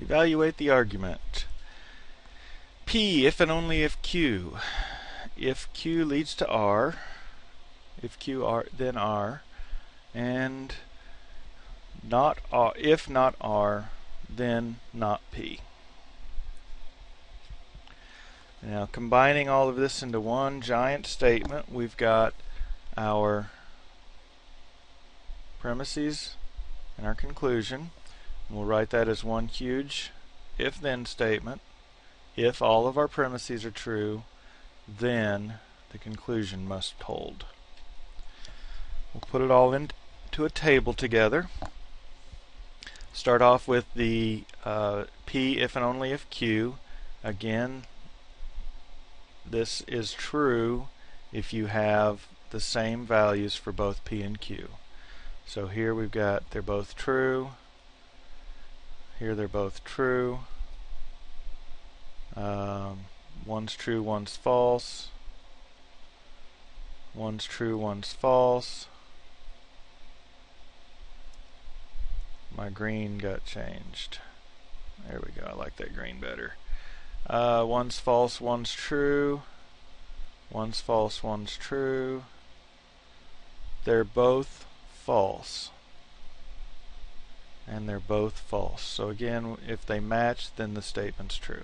Evaluate the argument. P if and only if Q. If Q leads to R, if Q R, then R, and not R, if not R, then not P. Now combining all of this into one giant statement, we've got our premises and our conclusion. We'll write that as one huge if-then statement. If all of our premises are true, then the conclusion must hold. We'll put it all into a table together. Start off with the P if and only if Q. Again, this is true if you have the same values for both P and Q. So here we've got they're both true. Here they're both true. One's true, one's false. One's true, one's false. My green got changed. There we go. I like that green better. One's false, one's true. One's false, one's true. They're both false. And they're both false. So again, if they match, then the statement's true.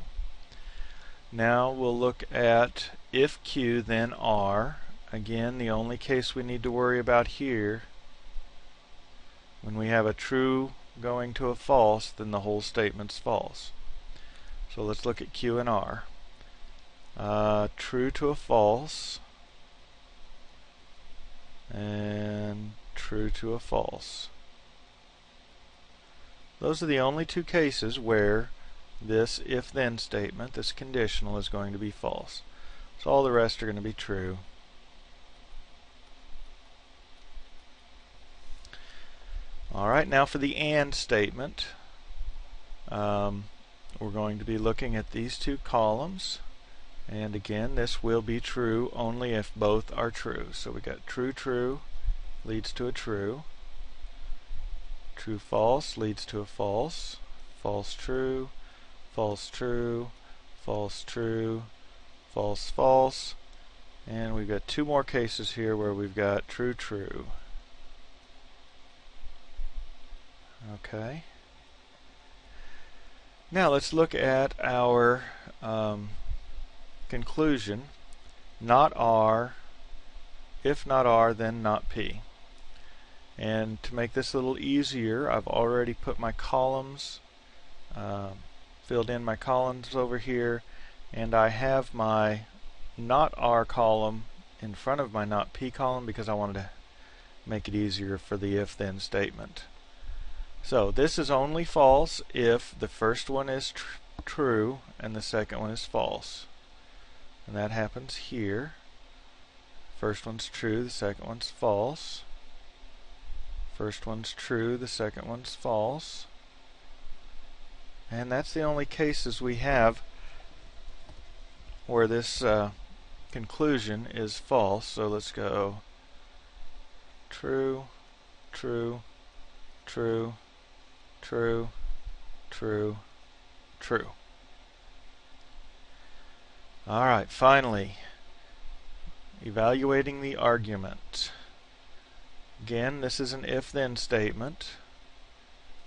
Now we'll look at if Q, then R. Again, the only case we need to worry about here, when we have a true going to a false, then the whole statement's false. So let's look at Q and R. True to a false, and true to a false. Those are the only two cases where this if-then statement, this conditional, is going to be false. So all the rest are going to be true. Alright, now for the AND statement, we're going to be looking at these two columns. And again, this will be true only if both are true. So we got true, true leads to a true. True, false leads to a false. False, true. False, true. False, true. False, false. And we've got two more cases here where we've got true, true. Okay. Now let's look at our conclusion. Not R. If not R, then not P. And to make this a little easier, I've already put my columns, filled in my columns over here, and I have my not R column in front of my not P column because I wanted to make it easier for the if-then statement. So this is only false if the first one is true and the second one is false. And that happens here. First one's true, the second one's false. First one's true, the second one's false. And that's the only cases we have where this conclusion is false. So let's go true, true, true, true, true, true. Alright, finally, evaluating the argument. Again, this is an if-then statement.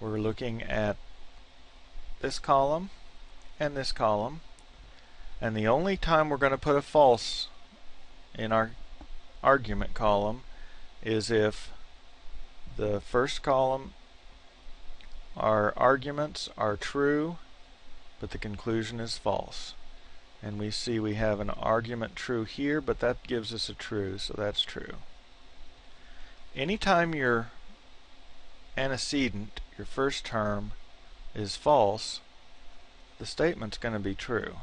We're looking at this column and this column, and the only time we're going to put a false in our argument column is if the first column, our arguments are true, but the conclusion is false. And we see we have an argument true here, but that gives us a true, so that's true. Anytime your antecedent, your first term, is false, the statement's going to be true.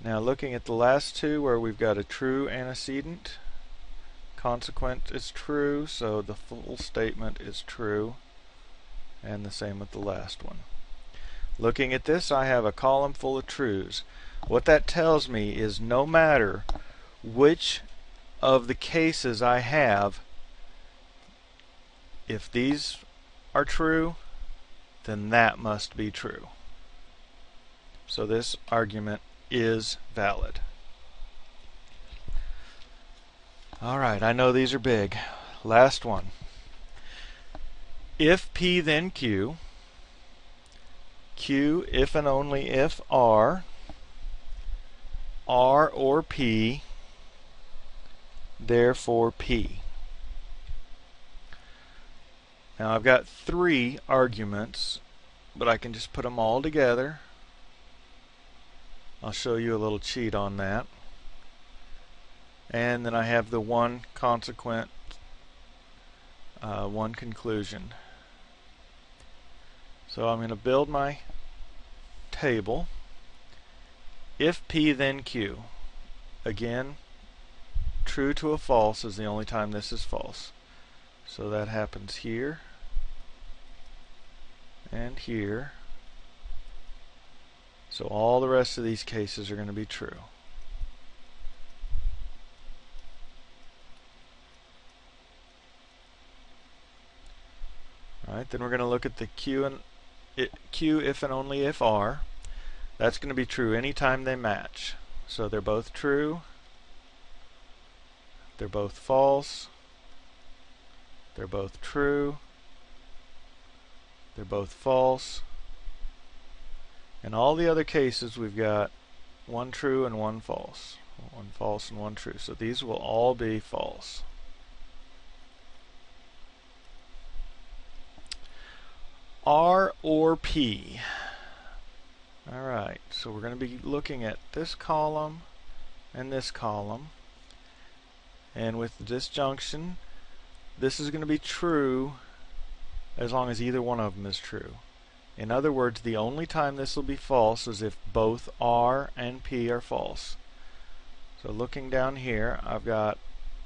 Now looking at the last two where we've got a true antecedent, consequent is true, so the full statement is true, and the same with the last one. Looking at this, I have a column full of trues. What that tells me is no matter which of the cases I have, if these are true, then that must be true. So this argument is valid. Alright, I know these are big. Last one. If P then Q, Q if and only if R or P, therefore P. Now I've got 3 arguments, but I can just put them all together. I'll show you a little cheat on that. And then I have the one consequent, one conclusion. So I'm going to build my table. If P then Q. Again, true to a false is the only time this is false. So that happens here and here. So all the rest of these cases are going to be true. Alright, then we're going to look at the Q if and only if R. That's going to be true anytime they match. So they're both true, they're both false, they're both true, they're both false. In all the other cases we've got one true and one false. One false and one true. So these will all be false. R or P. Alright, so we're going to be looking at this column and this column. And with the disjunction, this is going to be true as long as either one of them is true. In other words, the only time this will be false is if both R and P are false. So looking down here, I've got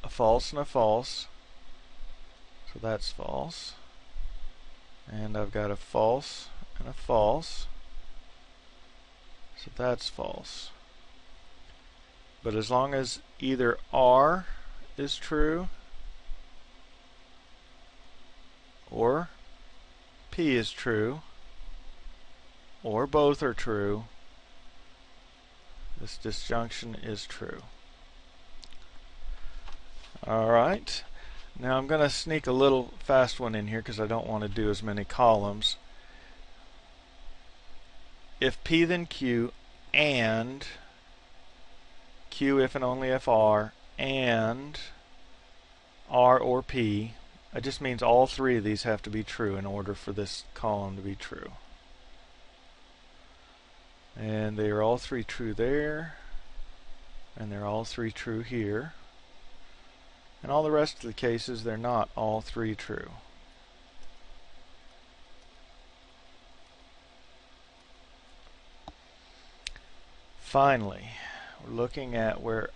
a false and a false. So that's false. And I've got a false and a false. So that's false. But as long as either R is true or P is true, or both are true, this disjunction is true. Alright, now I'm going to sneak a little fast one in here because I don't want to do as many columns. If P then Q and Q if and only if R and R or P, it just means all 3 of these have to be true in order for this column to be true. And they are all 3 true there, and they're all 3 true here. And all the rest of the cases, they're not all 3 true. Finally, we're looking at where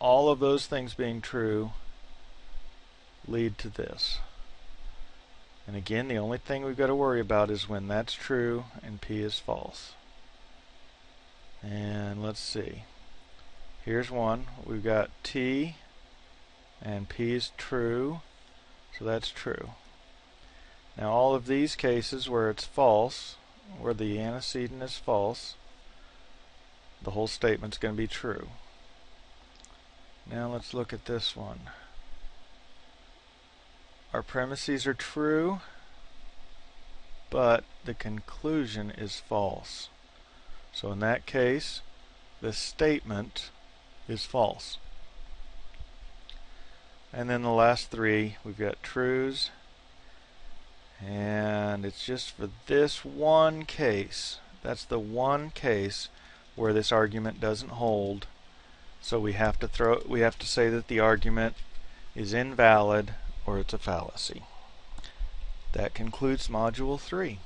all of those things being true lead to this. And again, the only thing we've got to worry about is when that's true and P is false. And let's see. Here's one. We've got T and P is true, so that's true. Now all of these cases where it's false, where the antecedent is false, the whole statement's going to be true. Now let's look at this one. Our premises are true, but the conclusion is false. So in that case, the statement is false. And then the last 3, we've got trues, and it's just for this one case. That's the one case where this argument doesn't hold. So we have to say that the argument is invalid or it's a fallacy. That concludes Module 3.